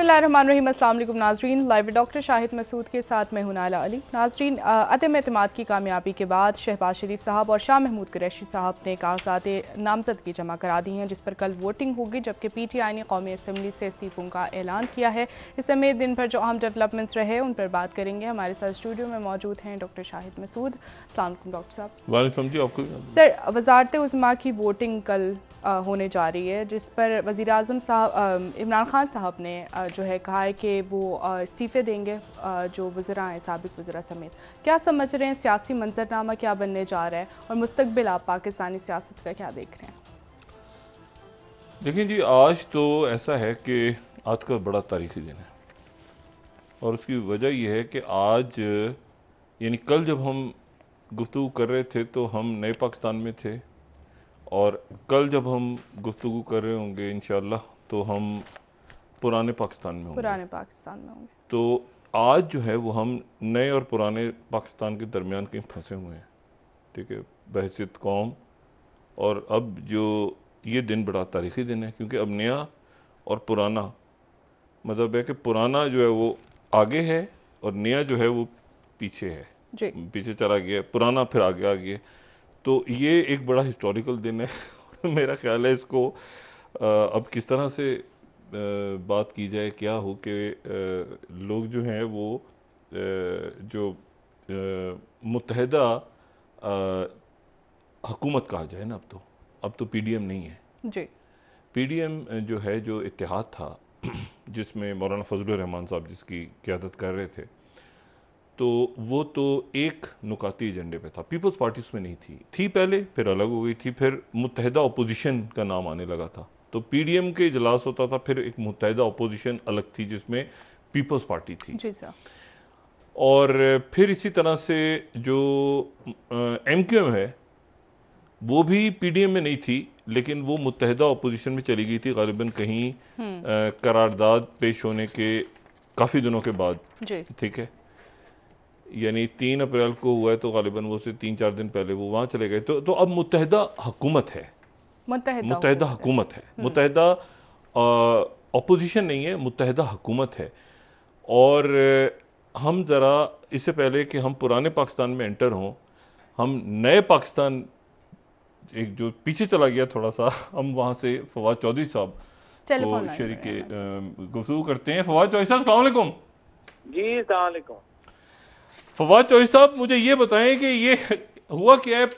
बिस्मिल्लाहिर्रहमानिर्रहीम। अस्सलाम वालेकुम नाजरीन, लाइव डॉक्टर शाहिद मसूद के साथ मैं हूं नाला अली। नाजरीन, अदम एतमाद की कामयाबी के बाद शहबाज शरीफ साहब और शाह महमूद कुरैशी साहब ने कागजात नामजदगी जमा करा दी हैं, जिस पर कल वोटिंग होगी, जबकि PTI ने कौमी असम्बली से इस्तीफों का ऐलान किया है। इस समय दिन भर जो अहम डेवलपमेंट्स रहे उन पर बात करेंगे। हमारे साथ स्टूडियो में मौजूद हैं डॉक्टर शाहिद मसूद। अस्सलाम वालेकुम डॉक्टर साहब। वालेकुम जी, आपको सर, वज़ारत उज़्मा की वोटिंग कल होने जा रही है, जिस पर वज़ीर आज़म साहब इमरान खान साहब ने जो है कहा है कि वो इस्तीफ़े देंगे, जो वज़रा हैं साबिक़ वज़रा समेत। क्या समझ रहे हैं, सियासी मंजरनामा क्या बनने जा रहा है और मुस्तकबिल आप पाकिस्तानी सियासत का क्या देख रहे हैं? देखिए जी, आज तो ऐसा है कि आज का बड़ा तारीखी दिन है और उसकी वजह यह है कि आज यानी कल जब हम गुफ्तगू कर रहे थे तो हम नए पाकिस्तान में थे और कल जब हम गुफ्तगू कर रहे होंगे इंशाअल्लाह तो हम पुराने पाकिस्तान में होंगे। पुराने पाकिस्तान में होंगे। तो आज जो है वो हम नए और पुराने पाकिस्तान के दरमियान कहीं फंसे हुए हैं, ठीक है, बहसीत कौम। और अब जो ये दिन बड़ा तारीखी दिन है क्योंकि अब नया और पुराना मतलब है कि पुराना जो है वो आगे है और नया जो है वो पीछे है, पीछे चला गया, पुराना फिर आगे आ गया। तो ये एक बड़ा हिस्टोरिकल दिन है। मेरा ख्याल है इसको अब किस तरह से बात की जाए, क्या हो कि लोग जो हैं वो जो मुत्तहिदा हुकूमत कहा जाए ना, अब तो PDM नहीं है जी। PDM जो है, जो इत्तेहाद था जिसमें मौलाना फजलुर रहमान साहब जिसकी क़यादत कर रहे थे, तो वो तो एक नुकाती एजेंडे पे था। पीपल्स पार्टी उसमें नहीं थी पहले, फिर अलग हो गई थी, फिर मुत्तहिदा अपोजिशन का नाम आने लगा था। तो PDM के इजलास होता था, फिर एक मुत्तहिदा अपोजिशन अलग थी जिसमें पीपल्स पार्टी थी जी सर। और फिर इसी तरह से जो MQM है वो भी PDM में नहीं थी, लेकिन वो मुत्तहिदा अपोजिशन में चली गई थी गालिबन कहीं करारदाद पेश होने के काफ़ी दिनों के बाद। ठीक है, यानी 3 अप्रैल को हुआ है तो गालिबन वो से 3-4 दिन पहले वो वहाँ चले गए। तो अब मुत्तहिदा हुकूमत है, मुत्तहिदा हुकूमत है, मुत्तहिदा अपोजिशन नहीं है, मुत्तहिदा हुकूमत है। और हम ज़रा इससे पहले कि हम पुराने पाकिस्तान में एंटर हों, हम नए पाकिस्तान एक जो पीछे चला गया थोड़ा सा, हम वहाँ से फवाद चौधरी साहब को शरीके गुफ्तगू करते हैं। फवाद चौधरी साहब, अस्सलाम वालेकुम। जी अस्सलाम वालेकुम। फवाद चौधरी साहब, मुझे ये बताएं कि ये हुआ क्या है,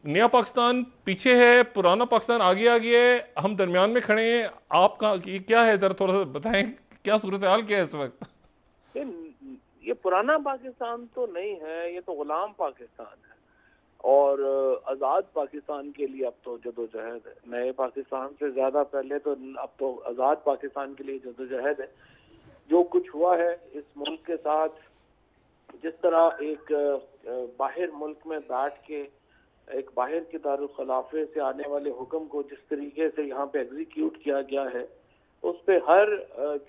नया पाकिस्तान पीछे है, पुराना पाकिस्तान आगे आ गया है, हम दरमियान में खड़े हैं, आपका क्या है, जरा थोड़ा सा बताएं क्या सूरत हाल क्या है इस वक्त? ये पुराना पाकिस्तान तो नहीं है, ये तो गुलाम पाकिस्तान है और आज़ाद पाकिस्तान के लिए अब तो जदोजहद है। नए पाकिस्तान से ज़्यादा पहले तो अब तो आज़ाद पाकिस्तान के लिए जदोजहद है। जो कुछ हुआ है इस मुल्क के साथ, जिस तरह एक बाहर मुल्क में बैठ के एक बाहर के दारुल खिलाफे से आने वाले हुक्म को जिस तरीके से यहाँ पे एग्जीक्यूट किया गया है, उस पे हर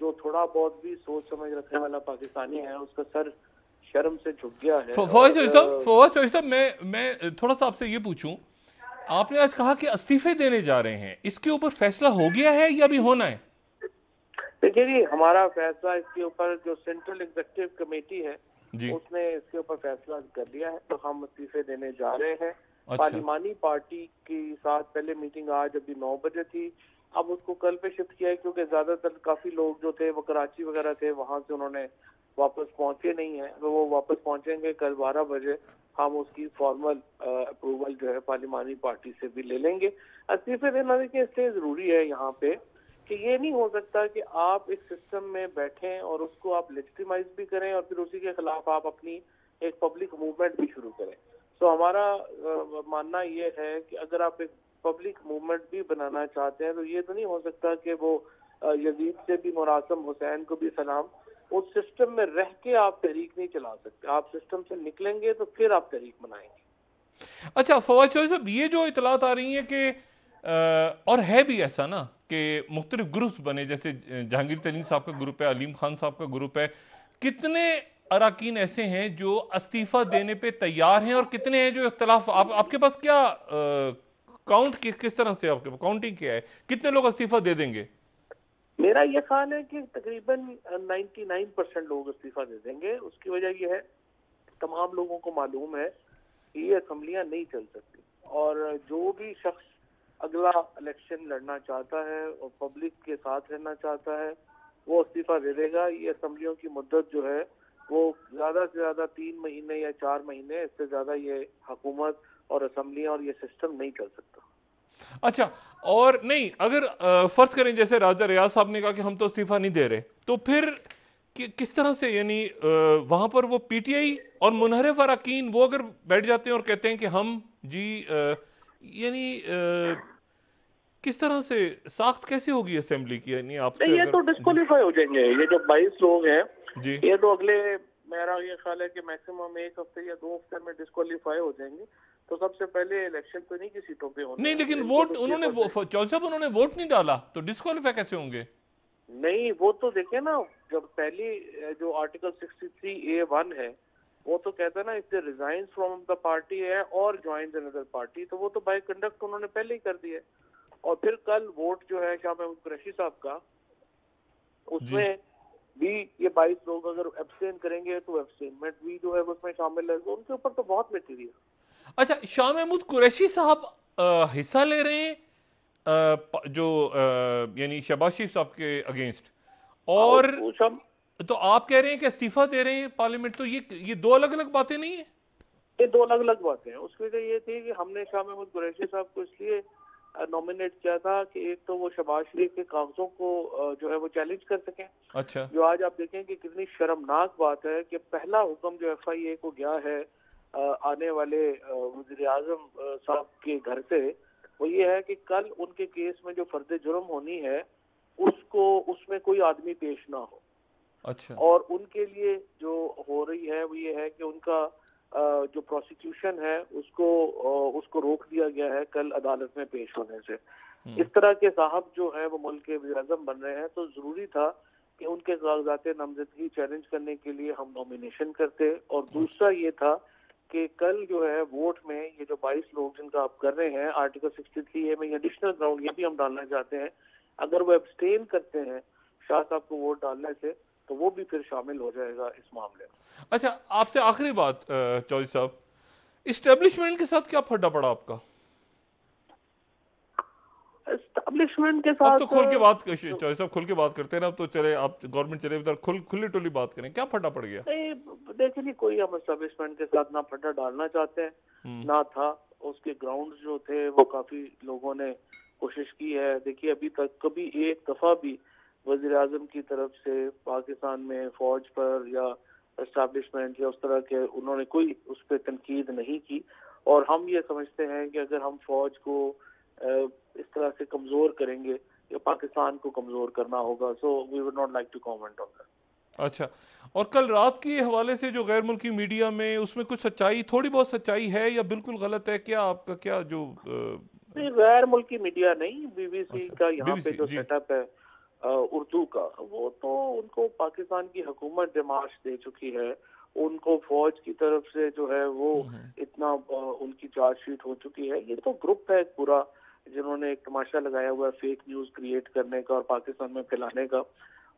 जो थोड़ा बहुत भी सोच समझ रखने वाला पाकिस्तानी है उसका सर शर्म से झुक गया है। फवाद चौधरी साहब, मैं थोड़ा सा आपसे ये पूछूं, आपने आज कहा कि इस्तीफे देने जा रहे हैं, इसके ऊपर फैसला हो गया है या अभी होना है? देखिए जी, हमारा फैसला इसके ऊपर जो सेंट्रल एग्जीक्यूटिव कमेटी है उसने इसके ऊपर फैसला कर लिया है, तो हम इस्तीफे देने जा रहे हैं। अच्छा। पार्लिमानी पार्टी के साथ पहले मीटिंग आज अभी 9 बजे थी, अब उसको कल पे शिफ्ट किया है क्योंकि ज्यादातर काफी लोग जो थे वो कराची वगैरह थे, वहां से उन्होंने वापस पहुंचे नहीं है, तो वो वापस पहुंचेंगे कल 12 बजे। हम उसकी फॉर्मल अप्रूवल जो है पार्लिमानी पार्टी से भी ले लेंगे। इस्तीफे देना देखिए इसलिए जरूरी है यहाँ पे कि ये नहीं हो सकता कि आप एक सिस्टम में बैठें और उसको आप लेजिटिमाइज भी करें और फिर उसी के खिलाफ आप अपनी एक पब्लिक मूवमेंट भी शुरू करें। तो हमारा मानना ये है कि अगर आप एक पब्लिक मूवमेंट भी बनाना चाहते हैं तो ये तो नहीं हो सकता कि वो यजीद से भी मुरासम हुसैन को भी सलाम, उस सिस्टम में रह के आप तहरीक नहीं चला सकते। आप सिस्टम से निकलेंगे तो फिर आप तहरीक बनाएंगे। अच्छा फवाद चौधरी साहब, ये जो इतलात आ रही है कि और है भी ऐसा ना कि मुख्तलिफ ग्रुप्स बने, जैसे जहांगीर तरीन साहब का ग्रुप है, अलीम खान साहब का ग्रुप है, कितने अरकान ऐसे हैं जो इस्तीफा देने पे तैयार हैं और कितने हैं जो इख्तलाफ? आपके पास क्या काउंट किस तरह से, आपके काउंटिंग क्या है, कितने लोग इस्तीफा दे देंगे? मेरा ये ख्याल है कि तकरीबन 99% लोग इस्तीफा दे देंगे। उसकी वजह यह है, तमाम लोगों को मालूम है कि ये असम्बलियां नहीं चल सकती, और जो भी शख्स अगला इलेक्शन लड़ना चाहता है और पब्लिक के साथ रहना चाहता है वो इस्तीफा दे देगा। ये असम्बलियों की मुद्दत जो है वो ज्यादा से ज्यादा 3 महीने या 4 महीने, इससे ज्यादा ये हुकूमत और असम्बलियां और ये सिस्टम नहीं चल सकता। अच्छा, और नहीं, अगर फर्ज करें जैसे राजा रियाज साहब ने कहा कि हम तो इस्तीफा नहीं दे रहे, तो फिर किस तरह से, यानी वहां पर वो पीटीआई और मुनहरिफ अरकान वो अगर बैठ जाते हैं और कहते हैं कि हम जी यानी किस तरह से साख्त कैसे होगी असेंबली की? यानी आपसे ये तो डिस्क्वालीफाई हो जाएंगे। ये जो 22 लोग हैं जी, ये तो अगले, मेरा ये ख्याल है कि मैक्सिमम 1 हफ्ते या 2 हफ्ते में डिस्क्वालीफाई हो जाएंगे। तो सबसे पहले इलेक्शन तो नहीं की सीटों पे होने, नहीं, लेकिन वोट उन्होंने चौधरी साहब उन्होंने वोट नहीं डाला तो डिस्क्वालीफाई कैसे होंगे? नहीं, वो तो देखिए ना, जब पहली जो आर्टिकल 63A(1) है वो तो कहता है ना, if they resign from the party है और ज्वाइन अनदर पार्टी, तो वो तो बाय कंडक्ट उन्होंने पहले ही कर दिया। और फिर कल वोट जो है शाह महमूद कुरैशी साहब का, उसमें भी ये 22 लोग अगर एब्सटेन करेंगे तो एब्सटेनमेंट भी जो है उसमें शामिल है, तो उनके ऊपर तो बहुत मटेरियल। अच्छा, शाह महमूद कुरैशी साहब हिस्सा ले रहे हैं जो यानी शहबाज शरीफ साहब के अगेंस्ट, और तो आप कह रहे हैं कि इस्तीफा दे रहे हैं पार्लियामेंट, तो ये दो अलग अलग बातें नहीं है? ये दो अलग अलग बातें हैं। उसकी वजह ये थी कि हमने शाह महमूद कुरैशी साहब को इसलिए नॉमिनेट किया था कि एक तो वो शहबाज शरीफ के कागजों को जो है वो चैलेंज कर सकें। अच्छा, जो आज आप देखें कि कितनी शर्मनाक बात है कि पहला हुक्म जो FIA को गया है आने वाले वज़ीर आज़म साहब के घर से, वो ये है कि कल उनके केस में जो फर्द जुर्म होनी है उसको, उसमें कोई आदमी पेश ना हो। अच्छा, और उनके लिए जो हो रही है वो ये है कि उनका जो प्रोसिक्यूशन है उसको रोक दिया गया है कल अदालत में पेश होने से। इस तरह के साहब जो है वो मुल्क के वज़ीर आज़म बन रहे हैं, तो जरूरी था कि उनके कागजात नामजदगी चैलेंज करने के लिए हम नॉमिनेशन करते। और दूसरा ये था कि कल जो है वोट में ये जो 22 लोग जिनका आप कर रहे हैं आर्टिकल 63A में एडिशनल ग्राउंड ये भी हम डालना चाहते हैं, अगर वो एब्सटेन करते हैं शाह साहब को वोट डालने से तो वो भी फिर शामिल हो जाएगा इस मामले में। अच्छा, आपसे आखिरी बात चौधरी साहब, इस्टेब्लिशमेंट के साथ क्या फड्डा पड़ा आपका? एस्टेब्लिशमेंट के अब साथ तो खुल के बात, चौधरी साहब खुल के बात करते हैं ना, अब तो चले, आप गवर्नमेंट चले उधर खुली टुली बात करें, क्या फड्डा पड़ गया? नहीं, देखिए नहीं, कोई हम एस्टेब्लिशमेंट के साथ ना फड्डा डालना चाहते हैं ना था। उसके ग्राउंड जो थे वो काफी लोगों ने कोशिश की है। देखिए अभी तक कभी एक दफा भी वजीर आजम की तरफ से पाकिस्तान में फौज पर या एस्टेब्लिशमेंट या उस तरह के उन्होंने कोई उस पर तनकीद नहीं की। और हम ये समझते हैं कि अगर हम फौज को इस तरह से कमजोर करेंगे या पाकिस्तान को कमजोर करना होगा। So we would not like to comment on that. अच्छा, और कल रात के हवाले से जो गैर मुल्की मीडिया में, उसमें कुछ सच्चाई, थोड़ी बहुत सच्चाई है या बिल्कुल गलत है? क्या आपका क्या जो नहीं, गैर मुल्की मीडिया नहीं, BBC अच्छा, का यहाँ पे BBC जो जी, सेटअप है उर्दू का, वो तो उनको पाकिस्तान की हुकूमत डिमार्च दे चुकी है। उनको फौज की तरफ से जो है वो इतना उनकी चार्जशीट हो चुकी है। ये तो ग्रुप है पूरा जिन्होंने एक तमाशा लगाया हुआ है फेक न्यूज क्रिएट करने का और पाकिस्तान में फैलाने का।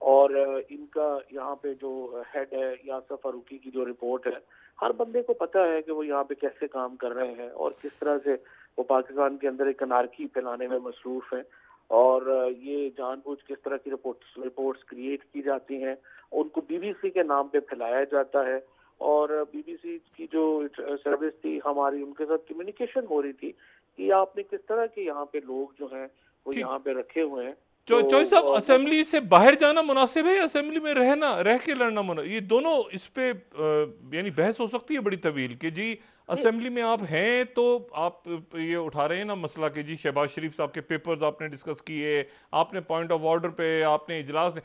और इनका यहाँ पे जो हेड है यासर फारूकी की जो रिपोर्ट है, हर बंदे को पता है कि वो यहाँ पे कैसे काम कर रहे हैं और किस तरह से वो पाकिस्तान के अंदर एक अनारकी फैलाने में मसरूफ है। और ये जानबूझ किस तरह की रिपोर्ट्स क्रिएट की जाती हैं, उनको BBC के नाम पे फैलाया जाता है। और BBC की जो सर्विस थी हमारी, उनके साथ कम्युनिकेशन हो रही थी कि आपने किस तरह के यहाँ पे लोग जो हैं वो यहाँ पे रखे हुए हैं। चौधरी साहब, असेंबली से बाहर जाना मुनासिब है या असेंबली में रह के लड़ना मुनासिब? ये दोनों, इस पे यानी बहस हो सकती है बड़ी तवील कि जी असेंबली में आप हैं तो आप ये उठा रहे हैं ना मसला कि जी शहबाज शरीफ साहब के पेपर्स आपने डिस्कस किए, आपने पॉइंट ऑफ ऑर्डर पे, आपने इजलास में,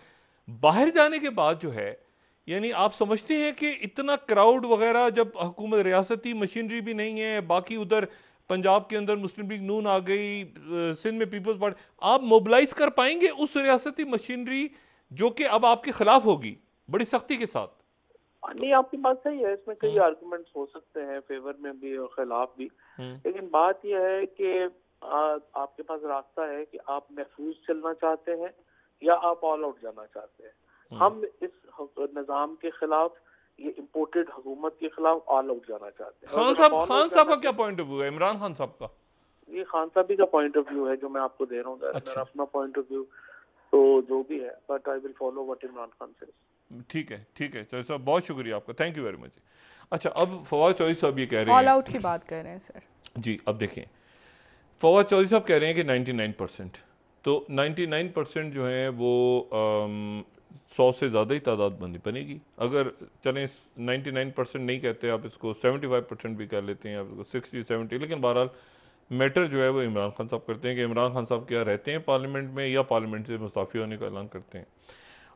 बाहर जाने के बाद जो है, यानी आप समझते हैं कि इतना क्राउड वगैरह, जब हुकूमत रियासती मशीनरी भी नहीं है, बाकी उधर पंजाब के अंदर मुस्लिम लीग नून आ गई, सिंध में पीपल्स पार्टी, आप मोबिलाइज कर पाएंगे उस रियासती मशीनरी जो कि अब आपके खिलाफ होगी बड़ी सख्ती के साथ? नहीं, आपकी बात सही है, इसमें कई आर्गुमेंट्स हो सकते हैं फेवर में भी और खिलाफ भी। लेकिन बात यह है कि आपके पास रास्ता है कि आप महफूज चलना चाहते हैं या आप ऑल आउट जाना चाहते हैं। हम इस निज़ाम के खिलाफ, ये इम्पोर्टेड हुकूमत के खिलाफ ऑल आउट जाना चाहते हैं। खान साहब का क्या पॉइंट ऑफ व्यू है, इमरान खान साहब का? ये खान साहब का पॉइंट ऑफ व्यू है जो मैं आपको दे रहा हूँ। मेरा अपना पॉइंट ऑफ व्यू तो जो भी है, but I will follow what Imran Khan says. ठीक है चौधरी साहब, बहुत शुक्रिया आपका, थैंक यू वेरी मच। अच्छा, अब फवाद चौधरी साहब ये कह रहे हैं, ऑल आउट की बात कर रहे हैं सर जी। अब देखें, फवाद चौधरी साहब कह रहे हैं कि 99%, तो 99% जो है वो 100 से ज़्यादा ही तादाद बंदी बनेगी। अगर चलें 99% नहीं कहते, आप इसको 75% भी कर लेते हैं, आप इसको 60-70, लेकिन बहरहाल मैटर जो है वो इमरान खान साहब करते हैं कि इमरान खान साहब क्या रहते हैं पार्लियामेंट में या पार्लियामेंट से मुस्ताफ़ी होने का ऐलान करते हैं,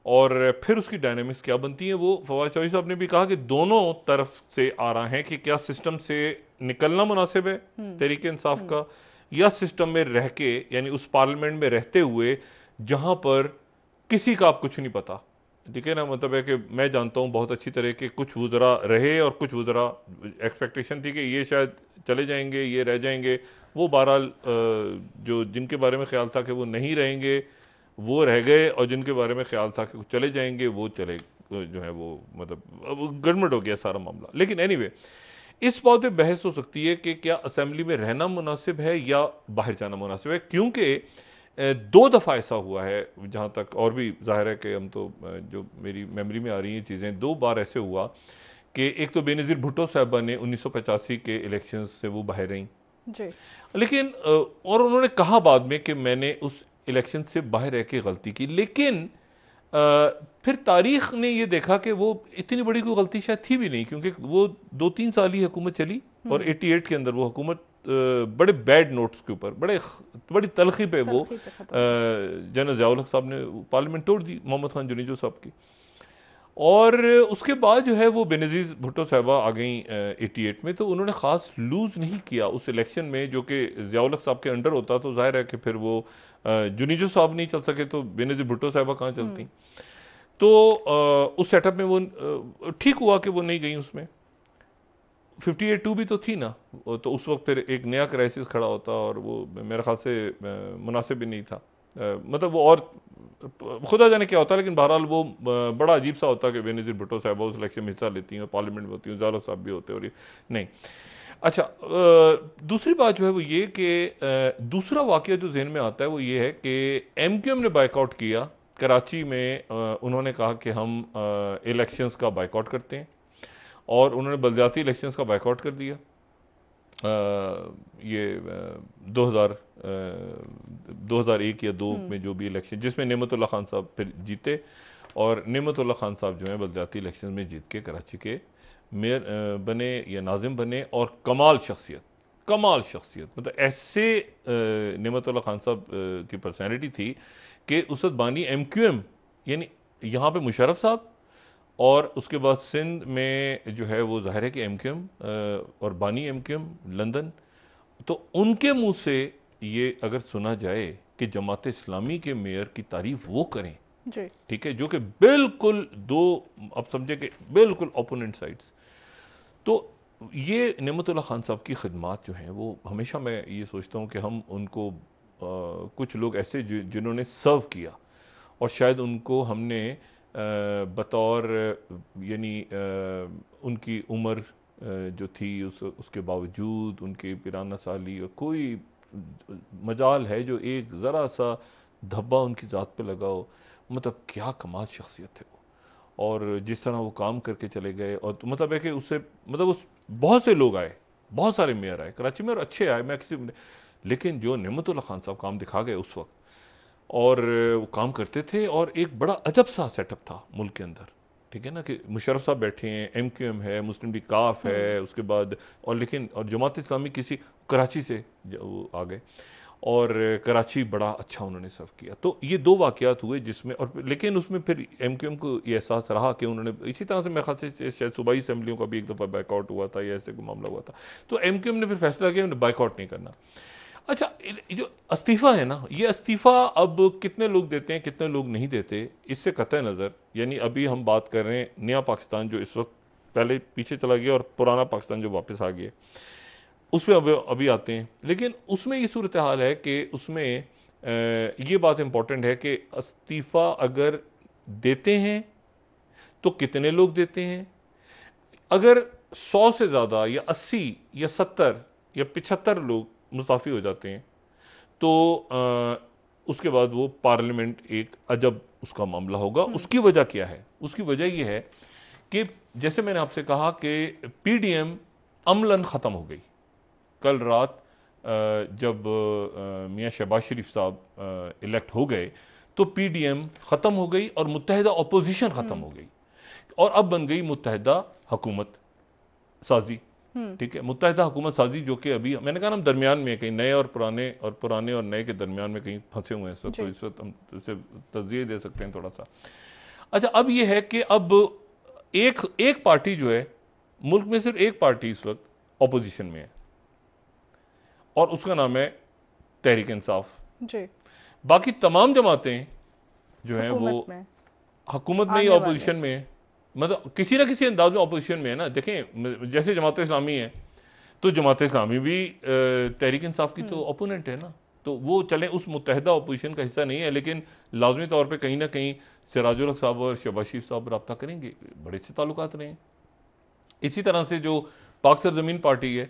और फिर उसकी डायनेमिक्स क्या बनती है। वो फवाद चौधरी साहब ने भी कहा कि दोनों तरफ से आ रहा है कि क्या सिस्टम से निकलना मुनासिब है तहरीक इंसाफ का, या सिस्टम में रह के, यानी उस पार्लियामेंट में रहते हुए जहां पर किसी का आप कुछ नहीं पता, ठीक है ना। मतलब है कि मैं जानता हूं बहुत अच्छी तरह के कुछ वुज़रा रहे और कुछ वुज़रा एक्सपेक्टेशन थी कि ये शायद चले जाएंगे, ये रह जाएंगे, वो बहरहाल जो जिनके बारे में ख्याल था कि वो नहीं रहेंगे वो रह गए, और जिनके बारे में ख्याल था कि चले जाएंगे वो चले, जो है वो मतलब गड़बड़ हो गया सारा मामला। लेकिन एनीवे, इस बात पे बहस हो सकती है कि क्या असेंबली में रहना मुनासिब है या बाहर जाना मुनासिब है, क्योंकि 2 दफ़ा ऐसा हुआ है जहां तक, और भी जाहिर है कि हम तो जो मेरी मेमोरी में आ रही हैं चीज़ें, 2 बार ऐसे हुआ कि एक तो बेनज़ीर भुट्टो साहबा ने 1985 के इलेक्शन से वो बाहर रहीं जी, लेकिन और उन्होंने कहा बाद में कि मैंने उस इलेक्शन से बाहर रह के गलती की, लेकिन फिर तारीख ने ये देखा कि वो इतनी बड़ी कोई गलती शायद थी भी नहीं, क्योंकि वो 2-3 साल ही हुकूमत चली और 88 के अंदर वो हुकूमत बड़े बैड नोट्स के ऊपर, बड़ी तलखी पे वो जनरल ज़ियाउल हक साहब ने पार्लियामेंट तोड़ दी, मोहम्मद खान जुनीजो साहब की। और उसके बाद जो है वो बेनज़ीर भुट्टो साहबा आ गई 88 में, तो उन्होंने ख़ास लूज़ नहीं किया उस इलेक्शन में, जो कि ज़ियाउल हक साहब के अंडर होता, तो जाहिर है कि फिर वो जुनीजो साहब नहीं चल सके तो बेनज़ीर भुट्टो साहबा कहाँ चलती। तो उस सेटअप में वो ठीक हुआ कि वो नहीं गई उसमें। 58-2 भी तो थी ना, तो उस वक्त फिर एक नया क्राइसिस खड़ा होता और वो मेरे ख्याल से मुनासिब भी नहीं था। मतलब वो और खुदा जाने क्या होता, लेकिन बहरहाल वो बड़ा अजीब सा होता कि बेनज़ीर भुट्टो साहब उस इलेक्शन में हिस्सा लेती हैं और पार्लियामेंट में होती हैं, ज़ियाउल हक साहब भी होते, और ये नहीं। अच्छा, दूसरी बात जो है वो ये कि दूसरा वाक़या जो जहन में आता है वो ये है कि MQM ने बाइकआउट किया कराची में। उन्होंने कहा कि हम इलेक्शंस का बाइकआउट करते हैं, और उन्होंने बलदियाती इलेक्शंस का बाइकआउट कर दिया। ये 2001 या 2 में जो भी इलेक्शन, जिसमें नेमतुल्लाह खान साहब फिर जीते, और नेमतुल्लाह खान साहब जो है बलदियाती इलेक्शन में जीत के कराची के मेयर बने या नाजिम बने, और कमाल शख्सियत, मतलब ऐसे नेमतुल्लाह खान साहब की पर्सनैलिटी थी कि उस वक्त बानी MQM, यानी यहाँ पे मुशर्रफ साहब, और उसके बाद सिंध में जो है वो जाहिर है कि MQM और बानी MQM लंदन, तो उनके मुंह से ये अगर सुना जाए कि जमात इस्लामी के मेयर की तारीफ वो करें, ठीक है, जो कि बिल्कुल दो, अब समझे कि बिल्कुल ओपोनेंट साइड्स, तो ये नेमतुल्लाह खान साहब की खिदमात जो हैं वो हमेशा मैं ये सोचता हूँ कि हम उनको कुछ लोग ऐसे जिन्होंने सर्व किया, और शायद उनको हमने बतौर यानी उनकी उम्र जो थी उसके बावजूद उनके पिराना साली और कोई मजाल है जो एक ज़रा सा धब्बा उनकी ज़ात पे लगा हो, मतलब क्या कमाल शख्सियत है वो, और जिस तरह वो काम करके चले गए। और तो मतलब है कि उससे मतलब उस बहुत से लोग आए, बहुत सारे मेयर आए कराची में और अच्छे आए, मैं किसी, लेकिन जो नेमतुल्लाह खान साहब काम दिखा गए उस वक्त, और वो काम करते थे, और एक बड़ा अजब सा सेटअप था मुल्क के अंदर, ठीक है ना, कि मुशर्रफ साहब बैठे हैं, MQM है, मुस्लिम लीग काफ है, उसके बाद और लेकिन और जमात इस्लामी किसी कराची से वो आ गए, और कराची बड़ा अच्छा उन्होंने सर्व किया। तो ये 2 वाक़यात हुए जिसमें, और लेकिन उसमें फिर MQM को ये एहसास रहा कि उन्होंने इसी तरह से मेरे ख्याल से शायद सूबाई असेंबलियों का भी एक दफ़ा बाइकआउट हुआ था या ऐसे कोई मामला हुआ था, तो MQM ने फिर फैसला किया बाइकआउट नहीं करना। अच्छा, जो इस्तीफ़ा है ना, ये इस्तीफ़ा अब कितने लोग देते हैं कितने लोग नहीं देते, इससे कतई नज़र, यानी अभी हम बात कर रहे हैं नया पाकिस्तान जो इस वक्त पहले पीछे चला गया और पुराना पाकिस्तान जो वापस आ गया, उसमें अभी आते हैं, लेकिन उसमें ये सूरत हाल है कि उसमें ये बात इंपॉर्टेंट है कि इस्तीफा अगर देते हैं तो कितने लोग देते हैं। अगर 100 से ज़्यादा या 80 या 70 या 75 लोग मुस्ताफ़ी हो जाते हैं तो उसके बाद वो पार्लियामेंट एक अजब उसका मामला होगा। उसकी वजह क्या है? उसकी वजह ये है कि जैसे मैंने आपसे कहा कि पीडीएम अमलन ख़त्म हो गई। कल रात जब मियां शहबाज शरीफ साहब इलेक्ट हो गए तो पीडीएम ख़त्म हो गई और मुत्तहिदा अपोजिशन ख़त्म हो गई और अब बन गई मुत्तहिदा हुकूमत साजी। ठीक है, मुत्तहिदा हुकूमत साजी जो कि अभी मैंने कहा हम दरमियान में कहीं नए और पुराने और नए के दरमियान में कहीं फंसे हुए हैं इस वक्त। तो इस वक्त हम उसे तज़किया दे सकते हैं थोड़ा सा। अच्छा, अब ये है कि अब एक पार्टी जो है मुल्क में, सिर्फ एक पार्टी इस वक्त ऑपोजिशन में है और उसका नाम है तहरीक इंसाफ जी। बाकी तमाम जमातें जो हैं वो हुकूमत में या ऑपोजिशन में है, मतलब किसी ना किसी अंदाज में ऑपोजिशन में है ना। देखें, जैसे जमात इस्लामी है तो जमात इस्लामी भी तहरीक इंसाफ की तो ओपोनेंट है ना, तो वो चले उस मुत्तहिदा अपोजिशन का हिस्सा नहीं है, लेकिन लाजमी तौर पे कहीं ना कहीं सिराजुल हक साहब और शहबाज शरीफ साहब रब्ता करेंगे, बड़े अच्छे ताल्लुकात रहे हैं। इसी तरह से जो पाक सरजमीन पार्टी है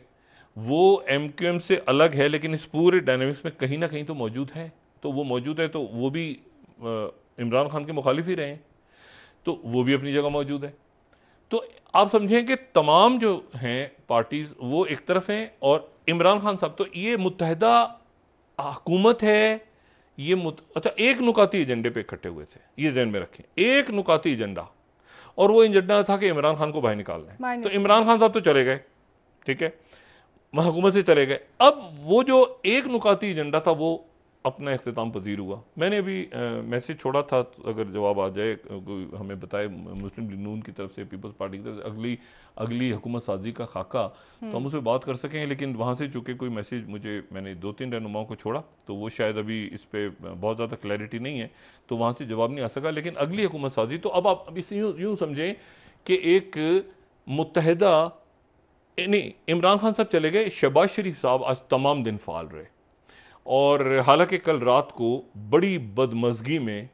वो एमक्यूएम से अलग है, लेकिन इस पूरे डायनामिक्स में कहीं ना कहीं तो मौजूद है। तो वो मौजूद है तो वो भी इमरान खान के मुखालिफ ही रहे हैं, तो वो भी अपनी जगह मौजूद है। तो आप समझें कि तमाम जो हैं पार्टीज वो एक तरफ हैं और इमरान खान साहब, तो ये मुत्तहिदा हुकूमत है। ये अच्छा, एक नुकाती एजेंडे पे इकट्ठे हुए थे, ये ज़हन में रखें, एक नुकाती एजेंडा, और वो एजेंडा था कि इमरान खान को बाहर निकालना है। तो इमरान खान साहब तो चले गए, ठीक है, हुकूमत से चले गए। अब वो जो एक नुकाती एजेंडा था वो अपना इख्तिताम पजीर हुआ। मैंने अभी मैसेज छोड़ा था, अगर जवाब आ जाए कोई हमें बताए मुस्लिम लीग नून की तरफ से, पीपल्स पार्टी की तरफ से अगली हुकूमत साजी का खाका, तो हम उससे बात कर सकें। लेकिन वहाँ से चूंकि कोई मैसेज मैंने 2-3 रहनुमाओं को छोड़ा तो वो शायद अभी इस पर बहुत ज़्यादा क्लैरिटी नहीं है, तो वहाँ से जवाब नहीं आ सका। लेकिन अगली हुकूमत साजी, तो अब आप इसे यूँ समझें कि एक मुत्तहिदा, नहीं, इमरान खान साहब चले गए, शहबाज शरीफ साहब आज तमाम दिन फाल रहे, और हालांकि कल रात को बड़ी बदमज़गी में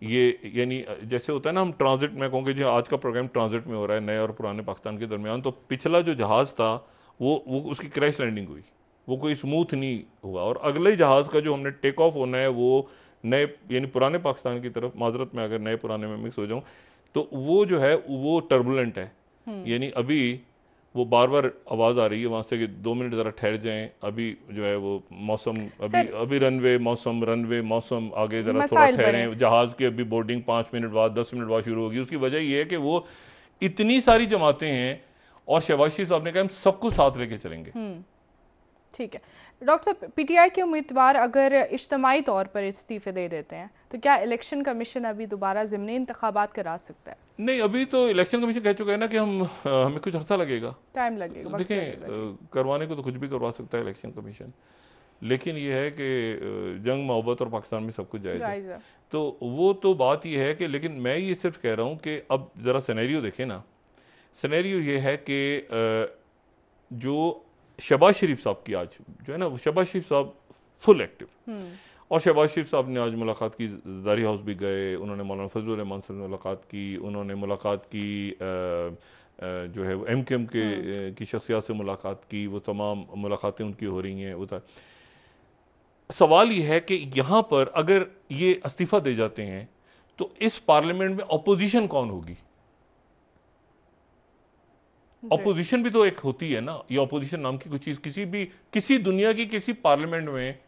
ये, यानी जैसे होता है ना, हम ट्रांजिट में कहूँगे जो आज का प्रोग्राम ट्रांजिट में हो रहा है नए और पुराने पाकिस्तान के दरमियान, तो पिछला जो जहाज़ था वो उसकी क्रैश लैंडिंग हुई, वो कोई स्मूथ नहीं हुआ, और अगले जहाज़ का जो हमने टेक ऑफ होना है वो नए यानी पुराने पाकिस्तान की तरफ, माजरत में अगर नए पुराने में मिक्स हो जाऊँ, तो वो जो है वो टर्बुलेंट है। यानी अभी वो बार बार आवाज आ रही है वहां से कि 2 मिनट जरा ठहर जाएं, अभी जो है वो मौसम, अभी रनवे मौसम आगे जरा थोड़ा ठहरें, जहाज की अभी बोर्डिंग 5 मिनट बाद 10 मिनट बाद शुरू होगी। उसकी वजह यह है कि वो इतनी सारी जमातें हैं और शहबाज शरीफ साहब ने कहा हम सबको साथ लेके चलेंगे। ठीक है डॉक्टर साहब, पीटीआई के उम्मीदवार अगर इज्तिमाई तौर पर इस्तीफे दे देते हैं तो क्या इलेक्शन कमीशन अभी दोबारा ज़िमनी इंतखाबात करा सकता है? नहीं, अभी तो इलेक्शन कमीशन कह चुका है ना कि हमें कुछ अर्सा लगेगा, टाइम लगेगा। देखें, करवाने को तो कुछ भी करवा सकता है इलेक्शन कमीशन, लेकिन यह है कि जंग मोहब्बत और पाकिस्तान में सब कुछ जायज़ है। तो वो तो बात यह है कि, लेकिन मैं ये सिर्फ कह रहा हूँ कि अब ज़रा सिनेरियो देखें ना। सिनेरियो ये है कि जो शहबाज शरीफ साहब की आज जो है ना, शहबाज शरीफ साहब फुल एक्टिव, और शहबाज शरीफ साहब ने आज मुलाकात की, ज़रदारी हाउस भी गए, उन्होंने मौलाना फजलुर रहमान से मुलाकात की, उन्होंने मुलाकात की जो है एमक्यूएम की शख्सियत से मुलाकात की, वो तमाम मुलाकातें उनकी हो रही हैं। वो सवाल ये है कि यहाँ पर अगर ये इस्तीफा दे जाते हैं तो इस पार्लियामेंट में अपोजिशन कौन होगी? अपोजिशन भी तो एक होती है ना, ये अपोजिशन नाम की कुछ चीज किसी दुनिया की किसी पार्लियामेंट में,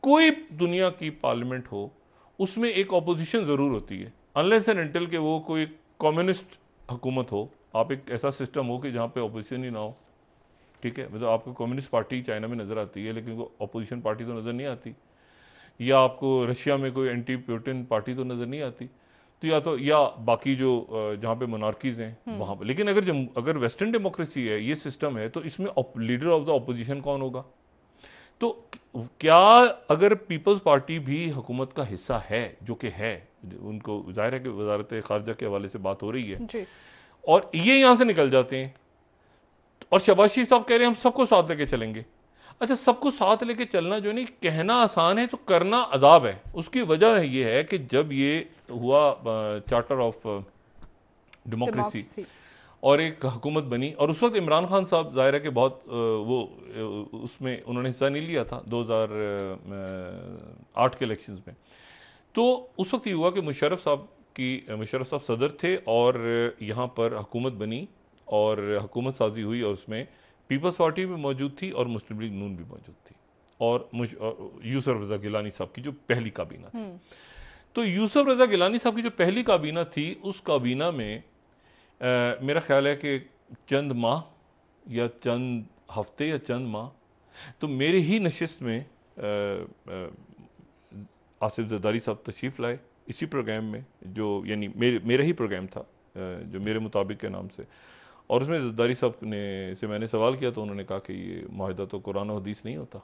कोई दुनिया की पार्लियामेंट हो उसमें एक अपोजिशन जरूर होती है, अनलेस एंड अनटिल के वो कोई कम्युनिस्ट हुकूमत हो, आप एक ऐसा सिस्टम हो कि जहां पे अपोजिशन ही ना हो। ठीक है, मतलब आपको कम्युनिस्ट पार्टी चाइना में नजर आती है लेकिन वो अपोजिशन पार्टी तो नजर नहीं आती, या आपको रशिया में कोई एंटी प्यूटिन पार्टी तो नजर नहीं आती, तो या बाकी जो जहां पे मोनार्कीज हैं वहां पर। लेकिन अगर वेस्टर्न डेमोक्रेसी है, ये सिस्टम है, तो इसमें लीडर ऑफ द ऑपोजिशन कौन होगा? तो क्या अगर पीपल्स पार्टी भी हुकूमत का हिस्सा है, जो कि है, उनको जाहिर है कि वजारत खारजा के हवाले से बात हो रही है जी, और ये यहां से निकल जाते हैं और शहबाज शरीफ साहब कह रहे हैं हम सबको साथ लेके चलेंगे। अच्छा, सबको साथ लेके चलना जो नहीं, कहना आसान है तो करना अजाब है। उसकी वजह ये है कि जब ये हुआ चार्टर ऑफ डेमोक्रेसी और एक हुकूमत बनी, और उस वक्त इमरान खान साहब जाहिर है कि बहुत उसमें उन्होंने हिस्सा नहीं लिया था 2008 के इलेक्शंस में। तो उस वक्त ये हुआ कि मुशर्रफ साहब सदर थे और यहाँ पर हुकूमत बनी और हुकूमत साजी हुई, और उसमें पीपल्स पार्टी भी मौजूद थी और मुस्लिम लीग नून भी मौजूद थी, और यूसुफ रजा गिलानी साहब की जो पहली काबीना थी। तो यूसुफ रजा गिलानी साहब की जो पहली काबीना थी, उस काबीना में मेरा ख्याल है कि चंद माह या चंद हफ्ते या चंद माह, तो मेरे ही नशिस्त में आसिफ जरदारी साहब तशरीफ़ लाए इसी प्रोग्राम में, जो यानी मेरा ही प्रोग्राम था जो मेरे मुताबिक के नाम से, और उसमें जरदारी साहब से मैंने सवाल किया तो उन्होंने कहा कि ये माहिदा तो कुरान और हदीस नहीं होता।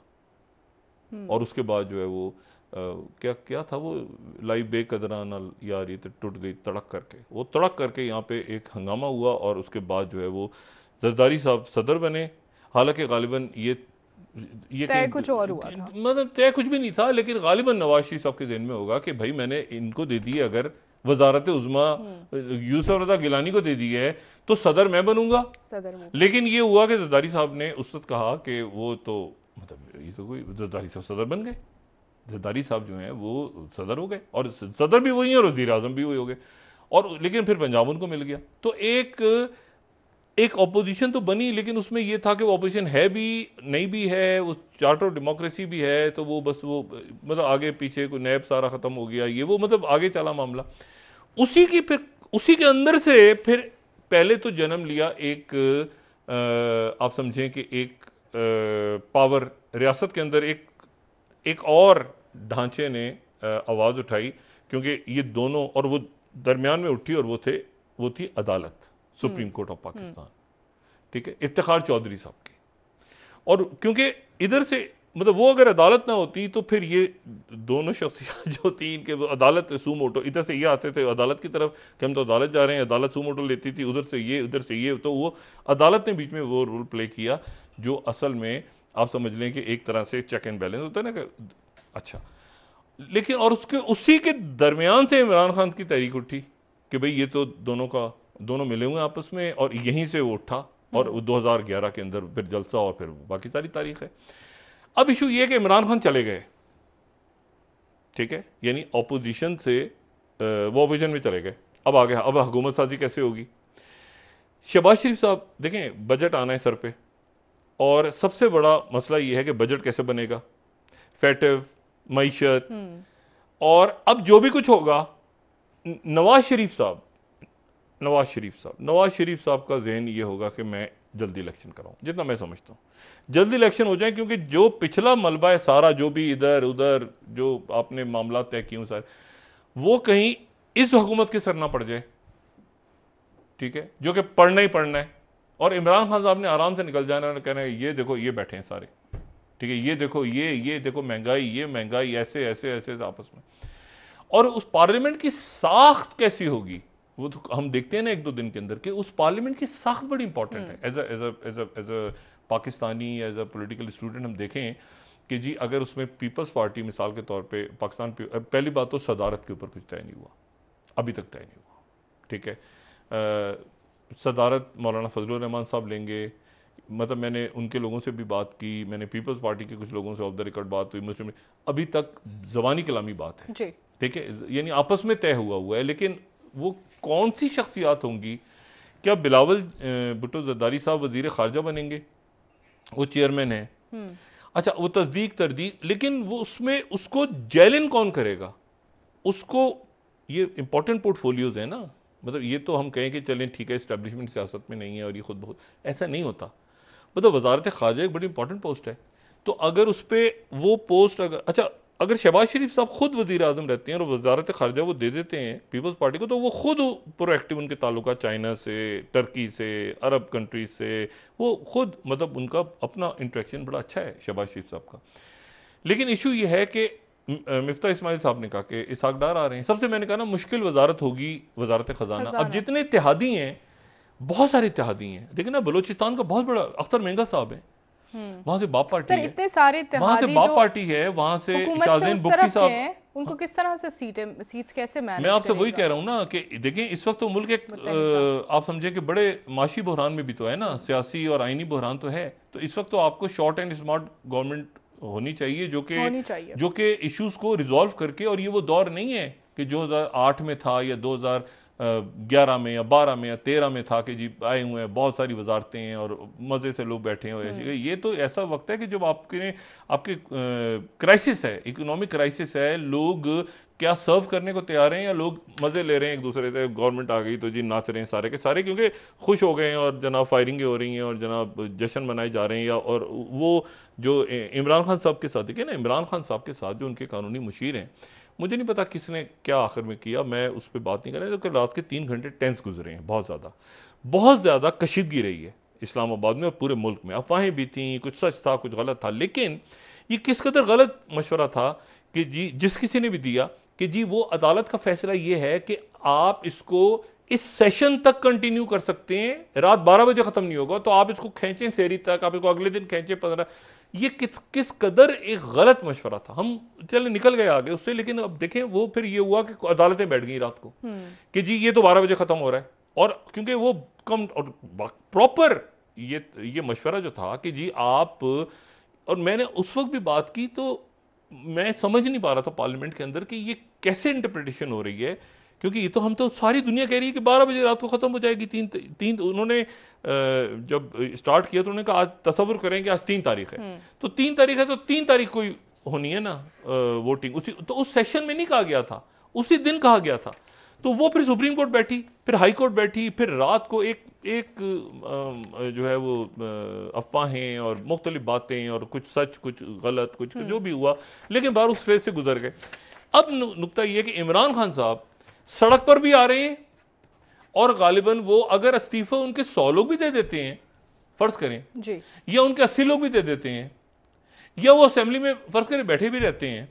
और उसके बाद जो है वो क्या था वो, लाई बेकदराना यार ये तो टूट गई तड़क करके, वो तड़क करके यहाँ पे एक हंगामा हुआ, और उसके बाद जो है वो जरदारी साहब सदर बने। हालांकि गालिबन ये तय कुछ और हुआ था, मतलब तय कुछ भी नहीं था, लेकिन गालिबन नवाज शरीफ साहब के ज़हन में होगा कि भाई मैंने इनको दे दी, अगर वजारत उज़्मा यूसुफ रज़ा गिलानी को दे दी है तो सदर मैं बनूंगा। लेकिन ये हुआ कि जरदारी साहब ने उस वक्त कहा कि वो तो मतलब ये तो कोई, जरदारी साहब सदर बन गए। जरदारी साहब जो हैं वो सदर हो गए, और सदर भी वही है और वज़ीर आज़म भी वही हो गए, और लेकिन फिर पंजाब उनको मिल गया। तो एक ऑपोजिशन तो बनी, लेकिन उसमें यह था कि वो ऑपोजिशन है भी नहीं भी है, वो चार्टर ऑफ डेमोक्रेसी भी है, तो वो बस वो मतलब आगे पीछे कोई नैब सारा खत्म हो गया, ये वो मतलब आगे चला मामला। उसी के अंदर से फिर पहले तो जन्म लिया एक आप समझें कि एक पावर रियासत के अंदर एक और ढांचे ने आवाज उठाई, क्योंकि ये दोनों, और वो दरमियान में उठी, और वो थी अदालत, सुप्रीम कोर्ट ऑफ पाकिस्तान, ठीक है, इफ्तिखार चौधरी साहब की। और क्योंकि इधर से मतलब वो अगर अदालत ना होती तो फिर ये दोनों शख्सियत जो थी इनके, अदालत सूमोटो, इधर से ये आते थे अदालत की तरफ कि हम तो अदालत जा रहे हैं, अदालत सूमोटो लेती थी, उधर से ये, तो वो अदालत ने बीच में वो रोल प्ले किया, जो असल में आप समझ लें कि एक तरह से चेक एंड बैलेंस होता है ना। अच्छा, लेकिन और उसी के दरमियान से इमरान खान की तहरीक उठी कि भाई ये तो दोनों मिले हुए आपस में, और यहीं से वो उठा, और 2011 के अंदर फिर जलसा, और फिर बाकी सारी तारीख है। अब इशू ये कि इमरान खान चले गए, ठीक है, यानी ऑपोजिशन से वो ऑपोजिशन में चले गए। अब आ गया, अब हुकूमत साजी कैसे होगी। शहबाज शरीफ साहब देखें, बजट आना है सर पे, और सबसे बड़ा मसला ये है कि बजट कैसे बनेगा, फैटिव मईशत, और अब जो भी कुछ होगा, नवाज शरीफ साहब का ज़हन ये होगा कि मैं जल्दी इलेक्शन कराऊं, जितना मैं समझता हूं जल्दी इलेक्शन हो जाए, क्योंकि जो पिछला मलबा है सारा, जो भी इधर उधर जो आपने मामला तय किए सारे, वो कहीं इस हुकूमत के सर ना पड़ जाए, ठीक है, जो कि पढ़ना ही पढ़ना है। और इमरान खान साहब ने आराम से निकल जाना और कहना है ये देखो ये बैठे हैं सारे, ठीक है, ये देखो महंगाई ऐसे आपस में। और उस पार्लियामेंट की साख्त कैसी होगी, वो तो हम देखते हैं ना एक दो दिन के अंदर कि उस पार्लियामेंट की साख्त बड़ी इंपॉर्टेंट है। As a Pakistani, as a political student हम देखें कि जी अगर उसमें पीपल्स पार्टी मिसाल के तौर पे पाकिस्तान, पहली बात तो सदारत के ऊपर कुछ तय नहीं हुआ, अभी तक तय नहीं हुआ, ठीक है। सदारत मौलाना फजलुर रहमान साहब लेंगे, मतलब मैंने उनके लोगों से भी बात की, मैंने पीपल्स पार्टी के कुछ लोगों से ऑफ द रिकॉर्ड बात हुई, मुस्लिम, अभी तक जबानी कलामी बात है, ठीक है, यानी आपस में तय हुआ है, लेकिन वो कौन सी शख्सियात होंगी। क्या बिलावल भुट्टो जरदारी साहब वजीर खारजा बनेंगे, वो चेयरमैन है, अच्छा वो तस्दीक तरदीक, लेकिन वो उसमें उसको जेलिन कौन करेगा, उसको, ये इंपॉर्टेंट पोर्टफोलियोज है ना, मतलब ये तो हम कहें कि चलें ठीक है इस्टेब्लिशमेंट सियासत में नहीं है और ये खुद बहुत, ऐसा नहीं होता। मतलब वजारत खारजा एक बड़ी इंपॉर्टेंट पोस्ट है, तो अगर उस पर वो पोस्ट अगर शहबाज शरीफ साहब खुद वजीर आजम रहते हैं और वजारत खारजा वो दे देते हैं पीपल्स पार्टी को, तो वो खुद प्रोएक्टिव, उनके ताल्लुका चाइना से, टर्की से, अरब कंट्रीज से, वो खुद मतलब उनका अपना इंटरेक्शन बड़ा अच्छा है शहबाज शरीफ साहब का। लेकिन इशू ये है कि मिफ्ता इस्माइल साहब ने कहा कि इसहाक डार आ रहे हैं, सबसे मैंने कहा ना मुश्किल वजारत होगी वजारत खजाना। अब जितने इत्तेहादी हैं, बहुत सारे इत्तेहादी हैं, देखिए ना बलोचिस्तान का बहुत बड़ा अख्तर महंगा साहब है, वहां से बाप पार्टी है, इतने सारे वहां से बाप पार्टी है, वहां से शाहजैन बुक्की साहब, उनको किस तरह से सीट्स कैसे मैनेज? मैं आपसे वही कह रहा हूं ना कि देखिए इस वक्त तो मुल्क एक आप समझे कि बड़े माशी बहरान में भी तो है ना, सियासी और आईनी बहरान तो है। तो इस वक्त तो आपको शॉर्ट एंड स्मार्ट गवर्नमेंट होनी चाहिए जो कि इश्यूज को रिजॉल्व करके, और ये वो दौर नहीं है कि 2008 में था या 2011 में या 12 में या 13 में था कि जी आए हुए हैं बहुत सारी वजारतें हैं और मजे से लोग बैठे हैं। ये तो ऐसा वक्त है कि जब आपके क्राइसिस है, इकोनॉमिक क्राइसिस है, लोग क्या सर्व करने को तैयार हैं या लोग मजे ले रहे हैं एक दूसरे से, गवर्नमेंट आ गई तो जी नाच रहे हैं सारे के सारे क्योंकि खुश हो गए हैं और जनाब फायरिंगें हो रही हैं और जनाब जश्न मनाए जा रहे हैं। या और वो जो इमरान खान साहब के साथ, देखिए ना, इमरान खान साहब के साथ जो उनके कानूनी मुशीर हैं, मुझे नहीं पता किसने क्या आखिर में किया, मैं उस पर बात नहीं कर रहा, क्योंकि रात के 3 घंटे टेंस गुजरे हैं, बहुत ज़्यादा कशीदगी रही है इस्लामाबाद में और पूरे मुल्क में। अफवाहें भी थी, कुछ सच था कुछ गलत था, लेकिन ये किस कदर गलत मशवरा था कि जी जिस किसी ने भी दिया कि जी वो अदालत का फैसला ये है कि आप इसको इस सेशन तक कंटिन्यू कर सकते हैं, रात 12 बजे खत्म नहीं होगा तो आप इसको खींचें सेरी तक, आप इसको अगले दिन खींचें 15। ये किस कदर एक गलत मशवरा था। हम चले निकल गए आगे उससे, लेकिन अब देखें वो फिर ये हुआ कि अदालतें बैठ गई रात को कि जी ये तो 12 बजे खत्म हो रहा है। और क्योंकि वो कम और प्रॉपर ये मशवरा जो था कि जी आप, और मैंने उस वक्त भी बात की तो मैं समझ नहीं पा रहा था पार्लियामेंट के अंदर कि ये कैसे इंटरप्रिटेशन हो रही है, क्योंकि ये तो हम तो सारी दुनिया कह रही है कि 12 बजे रात को खत्म हो जाएगी। तीन उन्होंने जब स्टार्ट किया तो उन्होंने कहा आज तसव्वुर करें कि आज 3 तारीख है, तो 3 तारीख है तो 3 तारीख को होनी है ना वोटिंग। तो उस सेशन में नहीं कहा गया था, उसी दिन कहा गया था। तो वो फिर सुप्रीम कोर्ट बैठी, फिर हाई कोर्ट बैठी, फिर रात को एक जो है वो अफवाहें और मुख्तलिफ बातें और कुछ सच कुछ गलत कुछ जो भी हुआ, लेकिन बाहर उस फेज से गुजर गए। अब नुकता यह कि इमरान खान साहब सड़क पर भी आ रहे हैं और गालिबन वो अगर इस्तीफा उनके 100 लोग भी दे देते हैं फर्ज करें जी, या उनके 80 लोग भी दे देते हैं, या वो असेंबली में फर्ज करें बैठे भी रहते हैं,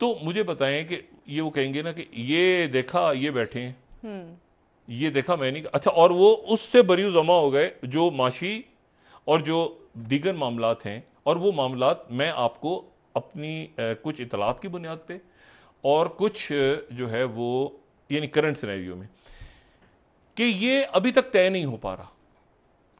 तो मुझे बताएं कि ये वो कहेंगे ना कि ये देखा ये बैठे हैं, ये देखा मैं नहीं। अच्छा, और वो उससे बरी जमा हो गए जो माशी और जो दीगर मामलात हैं, और वो मामलात मैं आपको अपनी कुछ इतलात की बुनियाद पे और कुछ जो है वो यानी करंट सिनेरियो में कि ये अभी तक तय नहीं हो पा रहा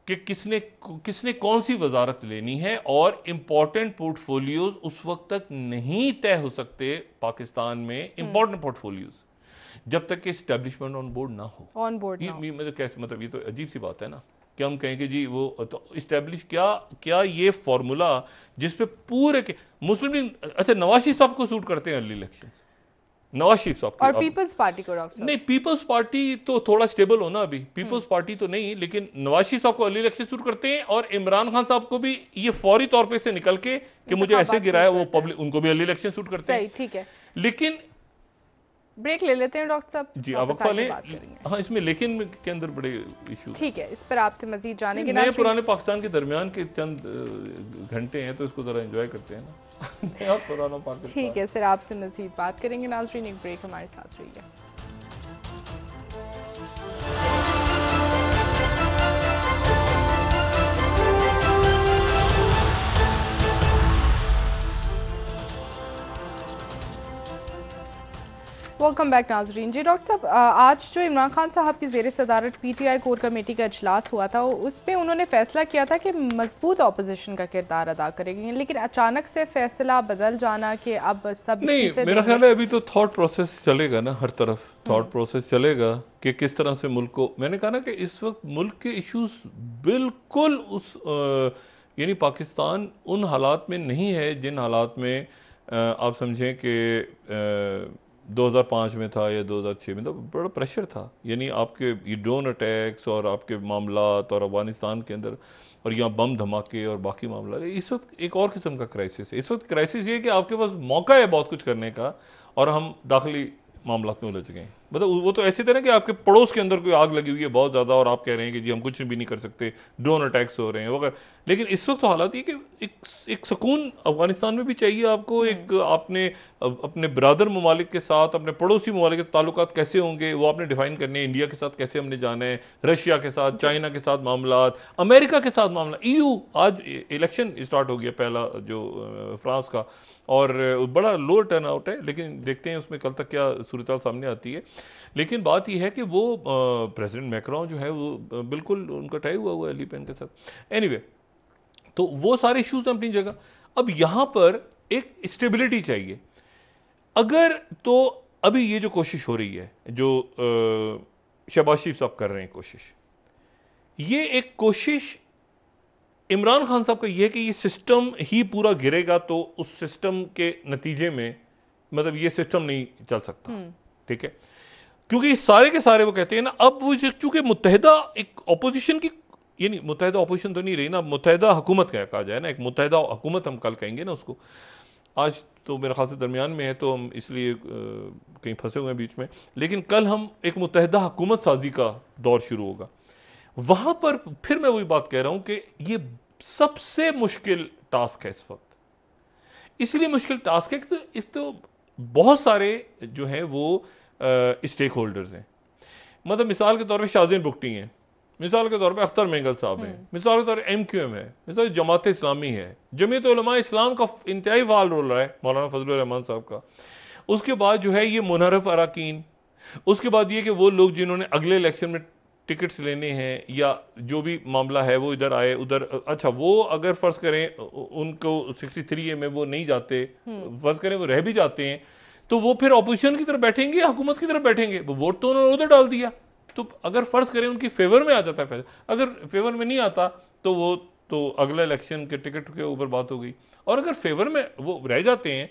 कि किसने कौन सी वजारत लेनी है, और इंपॉर्टेंट पोर्टफोलियोज उस वक्त तक नहीं तय हो सकते पाकिस्तान में, इंपॉर्टेंट पोर्टफोलियोज जब तक कि एस्टेब्लिशमेंट ऑन बोर्ड ना हो। मतलब कैसे, मतलब ये तो अजीब सी बात है ना कि हम कहें कि जी वो तो इस्टेब्लिश क्या ये फॉर्मूला जिसपे पूरे के मुस्लिम लीग, अच्छा नवाज शरीफ साहब को सूट करते हैं अर्ली इलेक्शन, नवाज शरीफ साहब और पीपल्स पार्टी को नहीं, पीपल्स पार्टी तो थोड़ा स्टेबल हो ना अभी, पीपल्स पार्टी तो नहीं, लेकिन नवाज शरीफ साहब को अर्ली इलेक्शन सूट करते हैं, और इमरान खान साहब को भी ये फौरी तौर पे से निकल के कि मुझे ऐसे गिराया, वो पब्लिक उनको भी अर्ली इलेक्शन सूट करते हैं। ठीक है, लेकिन ब्रेक ले लेते हैं डॉक्टर साहब जी, अब वक्फा लें। हाँ, इसमें लेकिन के अंदर बड़े इशू, ठीक है, इस पर आपसे मजीद जाने के नए पुराने पाकिस्तान के दरमियान के चंद घंटे हैं तो इसको जरा एंजॉय करते हैं ना नया पुराना पाकिस्तान। ठीक है, फिर आपसे मजीद बात करेंगे नाज़रीन, एक ब्रेक हमारे साथ रहिए। वेलकम बैक नाजरीन। जी डॉक्टर साहब, आज जो इमरान खान साहब की ज़ेर सदारत पीटीआई कोर कमेटी का इजलास हुआ था, उस पर उन्होंने फैसला किया था कि मजबूत अपोजिशन का किरदार अदा करेंगे, लेकिन अचानक से फैसला बदल जाना कि अब सब नहीं, मेरा ख्याल है अभी तो थॉट प्रोसेस चलेगा ना, हर तरफ थॉट प्रोसेस चलेगा कि किस तरह से मुल्क को, मैंने कहा ना कि इस वक्त मुल्क के इश्यूज बिल्कुल उस यानी पाकिस्तान उन हालात में नहीं है जिन हालात में आप समझें कि 2005 में था या 2006 में, तो बड़ा प्रेशर था। यानी आपके ड्रोन अटैक्स और आपके मामलात और अफगानिस्तान के अंदर और यहाँ बम धमाके और बाकी मामला, इस वक्त एक और किस्म का क्राइसिस है। इस वक्त क्राइसिस ये कि आपके पास मौका है बहुत कुछ करने का और हम दाखिली मामलात में उलझ गए। मतलब वो तो ऐसे तरह कि आपके पड़ोस के अंदर कोई आग लगी हुई है बहुत ज्यादा और आप कह रहे हैं कि जी हम कुछ भी नहीं कर सकते, ड्रोन अटैक्स हो रहे हैं वगैरह। लेकिन इस वक्त तो हालात ये कि एक सुकून अफगानिस्तान में भी चाहिए आपको। एक आपने अपने ब्रादर ममालिक के साथ, अपने पड़ोसी ममालिक के ताल्लुकात कैसे होंगे वो आपने डिफाइन करने हैं। इंडिया के साथ कैसे हमने जाना है, रशिया के साथ, चाइना के साथ मामला, अमेरिका के साथ मामला, EU। आज इलेक्शन स्टार्ट हो गया पहला जो फ्रांस का, और बड़ा लो टर्न आउट है, लेकिन देखते हैं उसमें कल तक क्या सूरत सामने आती है। लेकिन बात यह है कि वो प्रेसिडेंट मैक्रोन जो है वो बिल्कुल उनका टाई हुआ है ली पेन के साथ। एनीवे, तो वो सारे इश्यूज अपनी जगह। अब यहां पर एक स्टेबिलिटी चाहिए। अगर तो अभी ये जो कोशिश हो रही है, जो शहबाज शरीफ साहब कर रहे हैं कोशिश, ये एक कोशिश इमरान खान साहब का यह है कि ये सिस्टम ही पूरा गिरेगा तो उस सिस्टम के नतीजे में मतलब ये सिस्टम नहीं चल सकता। ठीक है, क्योंकि सारे के सारे वो कहते हैं ना, अब वो चूंकि मुत्तहिदा एक ऑपोजिशन की, यानी मुत्तहिदा ऑपोजिशन तो नहीं रही ना, मुत्तहिदा हुकूमत कहा जाए ना, एक मुत्तहिदा हुकूमत हम कल कहेंगे ना उसको। आज तो मेरे ख्याल से दरमियान में है तो हम इसलिए कहीं फंसे हुए हैं बीच में, लेकिन कल हम एक मुत्तहिदा हुकूमत साजी का दौर शुरू होगा। वहां पर फिर मैं वही बात कह रहा हूं कि ये सबसे मुश्किल टास्क है इस वक्त। इसलिए मुश्किल टास्क है कि इस तो बहुत सारे जो हैं वो स्टेक होल्डर्स हैं। मतलब मिसाल के तौर पे शाहज़ीन बुगटी हैं, मिसाल के तौर पे अख्तर मेंगल साहब हैं, मिसाल के तौर पे MQM है, मिसाल जमात इस्लामी है, जमीयत उलमा इस्लाम का इंतहाई फाल रोल रहा है मौलाना फजलुर रहमान साहब का। उसके बाद जो है ये मुनहरफ अराकीन, उसके बाद ये कि वो लोग जिन्होंने अगले इलेक्शन में टिकट्स लेने हैं या जो भी मामला है वो इधर आए उधर, अच्छा वो अगर फर्ज करें उनको 63A में वो नहीं जाते, फर्ज करें वो रह भी जाते हैं, तो वो फिर ऑपोजिशन की तरफ बैठेंगे या हुकूमत की तरफ बैठेंगे? वो वोट तो उन्होंने उधर डाल दिया, तो अगर फर्ज करें उनकी फेवर में आ जाता है, अगर फेवर में नहीं आता तो वो तो अगले इलेक्शन के टिकट के ऊपर बात हो गई। और अगर फेवर में वो रह जाते हैं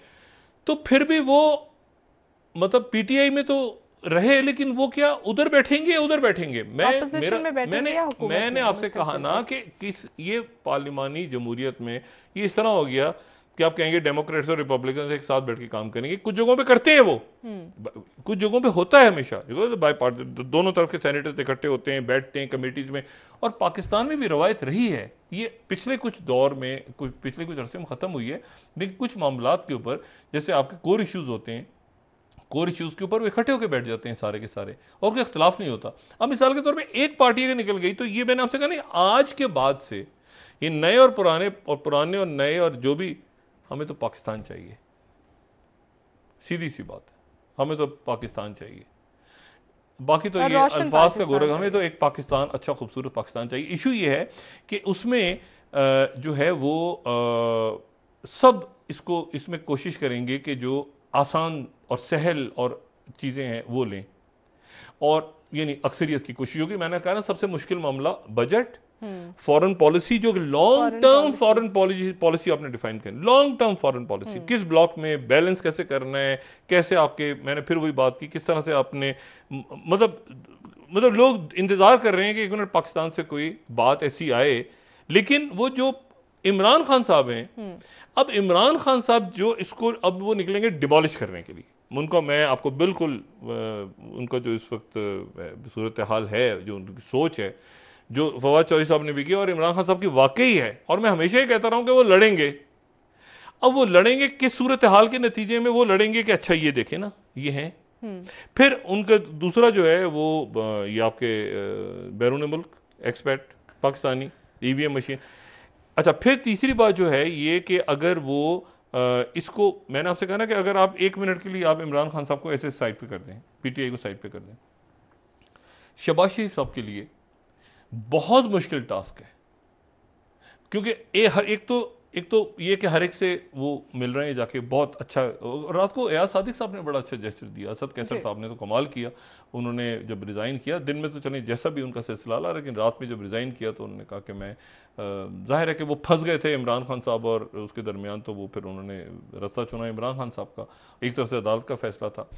तो फिर भी वो मतलब PTI में तो रहे, लेकिन वो क्या उधर बैठेंगे या उधर बैठेंगे? मैंने आपसे कहा ना कि किस ये पार्लिमानी जमहूरियत में ये इस तरह हो गया कि आप कहेंगे डेमोक्रेट्स और रिपब्लिकन एक साथ बैठ के काम करेंगे। कुछ जगहों पे करते हैं वो, कुछ जगहों पे होता है हमेशा, बाय पार्टी दोनों तरफ के सेनेटर्स इकट्ठे होते हैं, बैठते हैं कमेटीज में। और पाकिस्तान में भी रवायत रही है, ये पिछले कुछ दौर में पिछले कुछ अरसे में खत्म हुई है, लेकिन कुछ मामलात के ऊपर जैसे आपके कोर इश्यूज होते हैं, कोर इश्यूज के ऊपर वो इकट्ठे होकर बैठ जाते हैं सारे के सारे, और कोई इख्तलाफ नहीं होता। अब मिसाल के तौर पे एक पार्टी अगर निकल गई तो ये मैंने आपसे कहा नहीं, आज के बाद से ये नए और पुराने और नए और जो भी, हमें तो पाकिस्तान चाहिए, सीधी सी बात है, हमें तो पाकिस्तान चाहिए। बाकी तो ये अल्फाज का गोरख, हमें तो एक पाकिस्तान, अच्छा खूबसूरत पाकिस्तान चाहिए। इशू ये है कि उसमें जो है वो सब इसमें कोशिश करेंगे कि जो आसान और सहल और चीजें हैं वो लें, और यानी अक्सरियत की कोशिश होगी। मैंने कहा ना सबसे मुश्किल मामला बजट, फॉरेन पॉलिसी, जो लॉन्ग टर्म फॉरेन पॉलिसी आपने डिफाइन करें, लॉन्ग टर्म फॉरेन पॉलिसी किस ब्लॉक में बैलेंस कैसे करना है, कैसे आपके, मैंने फिर वही बात की, किस तरह से आपने मतलब लोग इंतजार कर रहे हैं कि एक मिनट पाकिस्तान से कोई बात ऐसी आए। लेकिन वो जो इमरान खान साहब हैं, अब इमरान खान साहब जो इसको अब वो निकलेंगे डिमोलिश करने के लिए। उनका मैं आपको बिल्कुल उनका जो इस वक्त सूरत हाल है, जो उनकी सोच है, जो फवाद चौधरी साहब ने भी की और इमरान खान साहब की वाकई है, और मैं हमेशा ही कहता रहा हूं कि वो लड़ेंगे। अब वो लड़ेंगे किस सूरत हाल के नतीजे में? वो लड़ेंगे कि अच्छा ये देखें ना ये हैं, फिर उनका दूसरा जो है वो ये आपके बैरून मुल्क एक्सपर्ट पाकिस्तानी EVM मशीन। अच्छा, फिर तीसरी बात जो है ये कि अगर वो इसको, मैंने आपसे कहा ना कि अगर आप 1 मिनट के लिए आप इमरान खान साहब को ऐसे साइड पे कर दें, PTI को साइड पे कर दें, शहबाज शरीफ साहब के लिए बहुत मुश्किल टास्क है। क्योंकि एक तो ये कि हर एक से वो मिल रहे हैं जाके, बहुत अच्छा। रात को एयाज सादिक साहब ने बड़ा अच्छा जेस्चर दिया, असद कैसर साहब ने तो कमाल किया। उन्होंने जब रिजाइन किया, दिन में तो चले जैसा भी उनका सिलसिला रहा, लेकिन रात में जब रिजाइन किया तो उन्होंने कहा कि मैं, जाहिर है कि वो फंस गए थे इमरान खान साहब और उसके दरमियान, तो वो फिर उन्होंने रास्ता चुना इमरान खान साहब का। एक तरफ से अदालत का फैसला था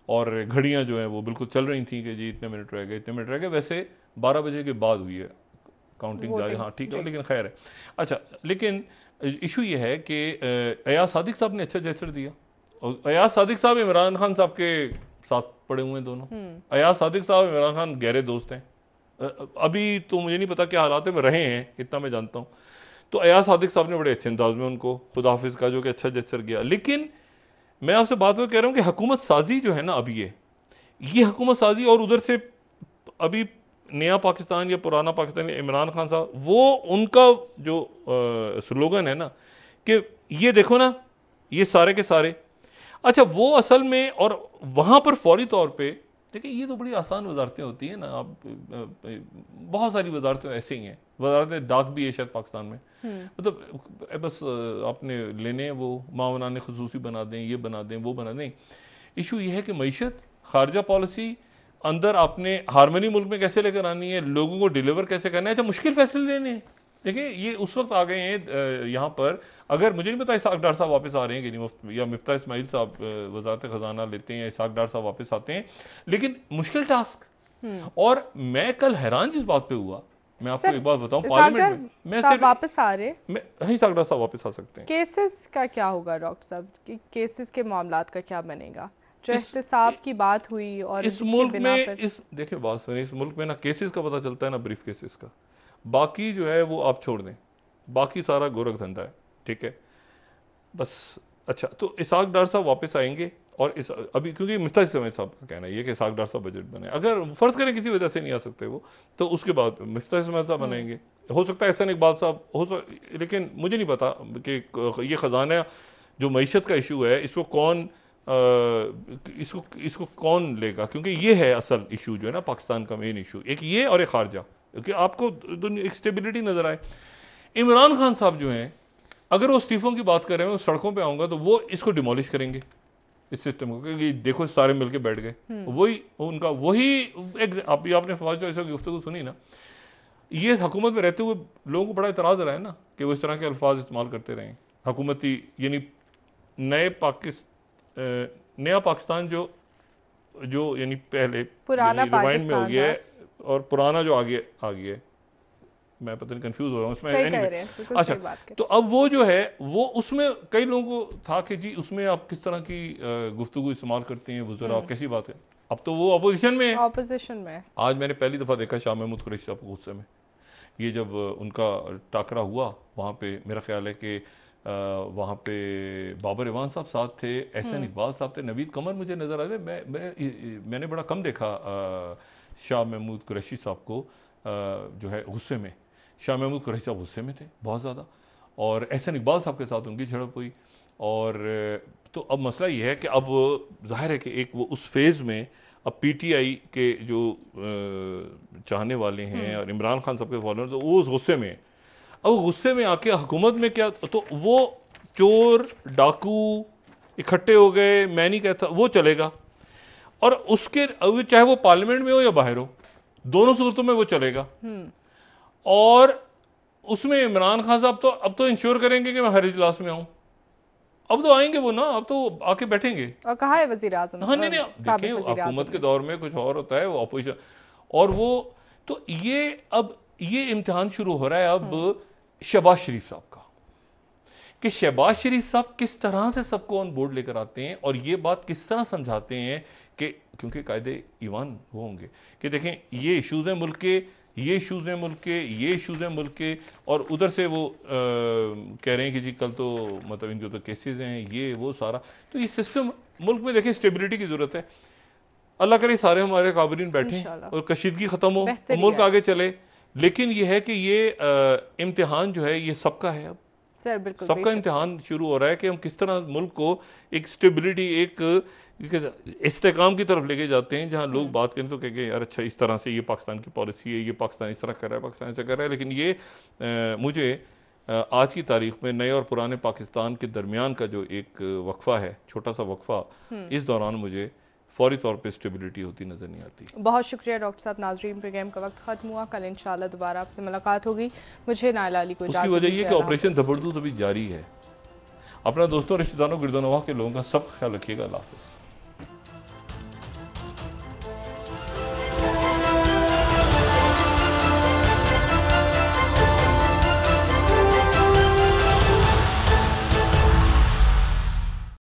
और घड़ियां जो हैं वो बिल्कुल चल रही थी कि जी इतने मिनट रह गए, इतने मिनट रह गए। वैसे 12 बजे के बाद हुई है काउंटिंग जारी, हाँ ठीक है, लेकिन खैर है। अच्छा, लेकिन इशू ये है कि एयाज सादिक साहब ने अच्छा जेस्चर दिया, और एयाज सादिक साहब इमरान खान साहब के साथ पड़े हुए हैं दोनों। अयाज सादिक साहब इमरान खान गहरे दोस्त हैं, अभी तो मुझे नहीं पता क्या हालात में रहे हैं, इतना मैं जानता हूं। तो अयाज सादिक साहब ने बड़े अच्छे अंदाज में उनको खुदा हाफिज का जो कि अच्छा जेस्चर गया। लेकिन मैं आपसे बात में कह रहा हूं कि हुकूमत साजी जो है ना, अब ये हुकूमत साजी, और उधर से अभी नया पाकिस्तान या पुराना पाकिस्तान या इमरान खान साहब, वो उनका जो स्लोगन है ना कि ये देखो ना ये सारे के सारे, अच्छा वो असल में, और वहां पर फौरी तौर पे देखिए, ये तो बड़ी आसान वजारतें होती हैं ना, आप बहुत सारी वजारतें ऐसे ही हैं, वजारतें डाक भी है शायद पाकिस्तान में, मतलब बस आपने लेने हैं वो मावनाने खुसूसी बना दें, ये बना दें, वो बना दें। इशू ये है कि मईशत, खारजा पॉलिसी अंदर आपने हारमोनी मुल्क में कैसे लेकर आनी है, लोगों को डिलीवर कैसे करना है, अच्छा मुश्किल फैसले लेने हैं। देखिए ये उस वक्त आ गए हैं यहाँ पर, अगर मुझे नहीं पता इसाक डार साहब वापस आ रहे हैं कि नहीं, या मिफ्ता इस्माइल साहब वजारत खजाना लेते हैं, इसाक डार साहब वापस आते हैं, लेकिन मुश्किल टास्क। और मैं कल हैरान जिस बात पे हुआ, मैं आपको एक बात बताऊं, पार्लियामेंट में मैं वापस आ रहे, इसाक डार साहब वापस आ सकते हैं। केसेस का क्या होगा डॉक्टर साहब, केसेस के मामलात का क्या बनेगा? जो एहतसाब की बात हुई और इस मुल्क में, देखिए बात सुनिए, इस मुल्क में ना केसेस का पता चलता है ना ब्रीफ केसेस का, बाकी जो है वो आप छोड़ दें, बाकी सारा गोरख धंधा है, ठीक है बस। अच्छा तो इसाक डार साहब वापस आएंगे, और इस अभी क्योंकि मिफ्ता इस्माइल साहब का कहना है ये कि इसाक डार साहब बजट बने, अगर फर्ज करें किसी वजह से नहीं आ सकते वो, तो उसके बाद मिफ्ता इस्माइल साहब बनाएंगे, हो सकता है एहसान इकबाल साहब हो लेकिन मुझे नहीं पता कि ये खजाना जो मईशत का इशू है इसको कौन इसको कौन लेगा, क्योंकि ये है असल इशू जो है ना पाकिस्तान का मेन इशू, एक ये और एक खारजा, क्योंकि आपको एक स्टेबिलिटी नजर आए। इमरान खान साहब जो हैं, अगर वो इस्तीफों की बात कर रहे हैं, सड़कों पे आऊंगा तो वो इसको डिमोलिश करेंगे इस सिस्टम को, क्योंकि देखो सारे मिलके बैठ गए, वही उनका वही आपने फवाद चौधरी की गुफ्तगू सुनी ना, ये हुकूमत में रहते हुए लोगों को बड़ा इतराज रहा है ना कि वो इस तरह के अल्फाज इस्तेमाल करते रहे हुकूमती, यानी नया पाकिस्तान जो यानी पहले पुराना रिवाइंड में हो गया है, और पुराना जो आगे आ गया है, मैं पता नहीं कंफ्यूज हो रहा हूँ उसमें। अच्छा तो अब वो जो है वो उसमें कई लोगों को था कि जी उसमें आप किस तरह की गुफ्तगू इस्तेमाल करते हैं वज़रा, कैसी बात है। अब तो वो अपोजिशन में है। आज मैंने पहली दफा देखा शाह महमूद कुरैशी साहब को गुस्से में, ये जब उनका टाकरा हुआ वहां पे, मेरा ख्याल है कि वहाँ पे बाबर इवान साहब साथ थे, एहसान इकबाल साहब थे, नवीद कमर मुझे नजर आए। मैंने बड़ा कम देखा शाह महमूद कुरैशी साहब को जो है गुस्से में। शाह महमूद कुरैशी साहब गुस्से में थे बहुत ज़्यादा, और एहसान इकबाल साहब के साथ उनकी झड़प हुई। और तो अब मसला ये है कि अब जाहिर है कि एक वो उस फेज़ में अब पीटीआई के जो चाहने वाले हैं और इमरान खान साहब के फॉलोअर, तो वो उस गुस्से में, अब गुस्से में आके हुकूमत में क्या, तो वो चोर डाकू इकट्ठे हो गए, मैं नहीं कहता वो चलेगा, और उसके चाहे वो पार्लियामेंट में हो या बाहर हो, दोनों सूरतों में वो चलेगा। और उसमें इमरान खान साहब तो अब तो इंश्योर करेंगे कि मैं हर इजलास में आऊं, अब तो आएंगे वो ना, अब तो आके बैठेंगे। और कहा है वजीर आज़म, हाँ नहीं देखिए हुकूमत के दौर में कुछ और होता है, वो अपोजिशन, और वो तो ये अब ये इम्तिहान शुरू हो रहा है अब शहबाज शरीफ साहब का, कि शहबाज शरीफ साहब किस तरह से सबको ऑन बोर्ड लेकर आते हैं और ये बात किस तरह समझाते हैं कि, क्योंकि कायदे ईवान वो होंगे कि देखें ये इशूज हैं मुल्क के, ये इशूज हैं मुल्क के, ये इशूज हैं मुल्क के, और उधर से वो कह रहे हैं कि जी कल तो मतलब इनके तो केसेस हैं, ये वो सारा, तो ये सिस्टम मुल्क में देखें स्टेबिलिटी की जरूरत है। अल्लाह करे सारे हमारे काबरीन बैठे और कशीदगी खत्म हो, मुल्क आगे चले। लेकिन ये है कि ये इम्तिहान जो है ये सबका है, अब सर बिल्कुल सबका इम्तिहान शुरू हो रहा है कि हम किस तरह मुल्क को एक स्टेबिलिटी, एक इस्तेकाम की तरफ लेके जाते हैं, जहां लोग बात करें तो कहेंगे यार अच्छा इस तरह से ये पाकिस्तान की पॉलिसी है, ये पाकिस्तान इस तरह कर रहा है, पाकिस्तान ऐसा कर रहा है। लेकिन ये मुझे आज की तारीख में नए और पुराने पाकिस्तान के दरमियान का जो एक वक्फा है, छोटा सा वक्फा, इस दौरान मुझे फौरी तौर पे स्टेबिलिटी होती नजर नहीं आती। बहुत शुक्रिया डॉक्टर साहब। नाजरीन प्रोग्राम का वक्त खत्म हुआ, कल इंशाल्लाह दोबारा आपसे मुलाकात होगी। मुझे नायला अली को उसकी वजह ये कि ऑपरेशन जबरदस्त अभी जारी है। अपना दोस्तों, रिश्तेदारों, गिरदोनवाह के लोगों का सब ख्याल रखिएगा। अल्लाह हाफ़िज़।